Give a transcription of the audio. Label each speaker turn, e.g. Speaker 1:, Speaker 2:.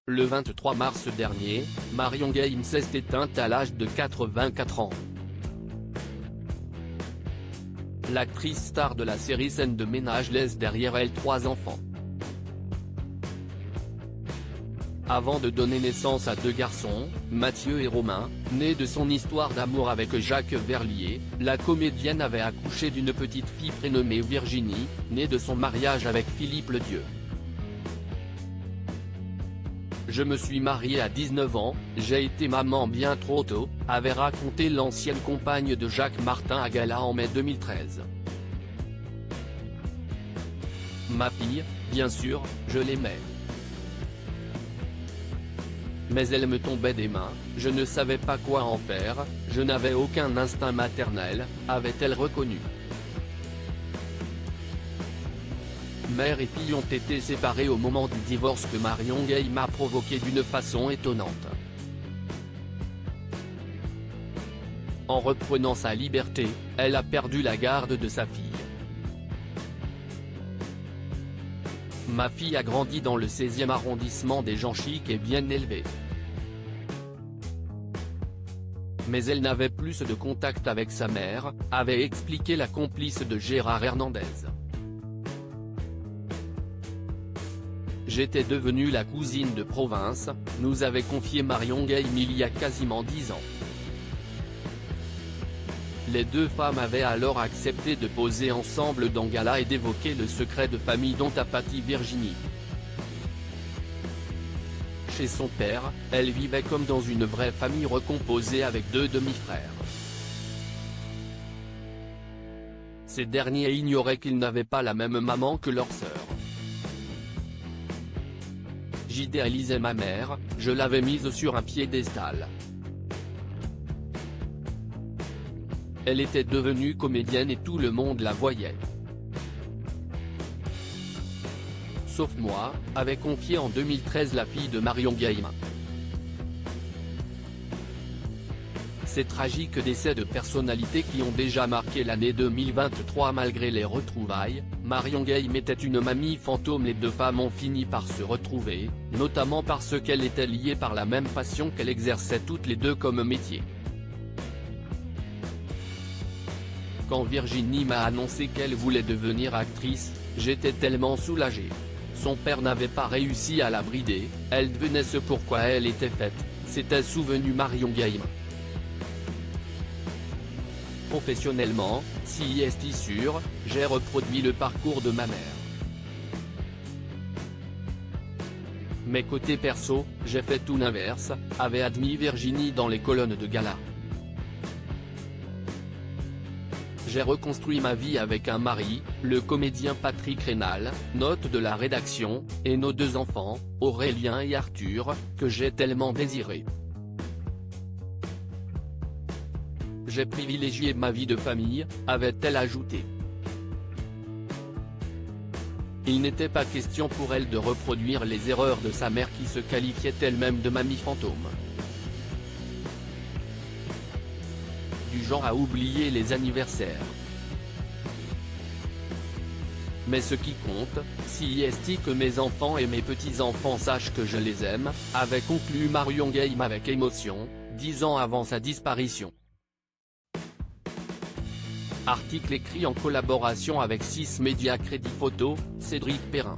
Speaker 1: Le 23 mars dernier, Marion Games s'est éteinte à l'âge de 84 ans. L'actrice star de la série Scènes de ménage laisse derrière elle 3 enfants. Avant de donner naissance à 2 garçons, Mathieu et Romain, nés de son histoire d'amour avec Jacques Verlier, la comédienne avait accouché d'une petite fille prénommée Virginie, née de son mariage avec Philippe Ledieu. Je me suis mariée à 19 ans, j'ai été maman bien trop tôt, avait raconté l'ancienne compagne de Jacques Martin à gala en mai 2013. Ma fille, bien sûr, je l'aimais. Mais elle me tombait des mains, je ne savais pas quoi en faire, je n'avais aucun instinct maternel, avait-elle reconnu. Mère et fille ont été séparées au moment du divorce que Marion Games a provoqué d'une façon étonnante. En reprenant sa liberté, elle a perdu la garde de sa fille. Ma fille a grandi dans le 16e arrondissement des gens chics et bien élevés. Mais elle n'avait plus de contact avec sa mère, avait expliqué la complice de Gérard Hernandez. J'étais devenue la cousine de province, nous avait confié Marion Games il y a quasiment 10 ans. Les 2 femmes avaient alors accepté de poser ensemble dans gala et d'évoquer le secret de famille dont a pâti Virginie. Chez son père, elle vivait comme dans une vraie famille recomposée avec 2 demi-frères. Ces derniers ignoraient qu'ils n'avaient pas la même maman que leur sœur. J'idéalisais ma mère, je l'avais mise sur un piédestal. Elle était devenue comédienne et tout le monde la voyait. Sauf moi, avait confié en 2013 la fille de Marion Games. Ces tragiques décès de personnalités qui ont déjà marqué l'année 2023 malgré les retrouvailles, Marion Games était une mamie fantôme. Les 2 femmes ont fini par se retrouver, notamment parce qu'elles étaient liées par la même passion qu'elles exerçaient toutes les 2 comme métier. Quand Virginie m'a annoncé qu'elle voulait devenir actrice, j'étais tellement soulagée. Son père n'avait pas réussi à la brider, elle devenait ce pourquoi elle était faite, s'était souvenu Marion Games. Professionnellement, si est sûr, j'ai reproduit le parcours de ma mère. Mais côté perso, j'ai fait tout l'inverse, avait admis Virginie dans les colonnes de gala. J'ai reconstruit ma vie avec un mari, le comédien Patrick Rénal, note de la rédaction, et nos 2 enfants, Aurélien et Arthur, que j'ai tellement désirés. J'ai privilégié ma vie de famille, avait-elle ajouté. Il n'était pas question pour elle de reproduire les erreurs de sa mère qui se qualifiait elle-même de mamie fantôme. Du genre à oublier les anniversaires. Mais ce qui compte, si est que mes enfants et mes petits-enfants sachent que je les aime, avait conclu Marion Games avec émotion, 10 ans avant sa disparition. Article écrit en collaboration avec 6 médias Crédit Photo, Cédric Perrin.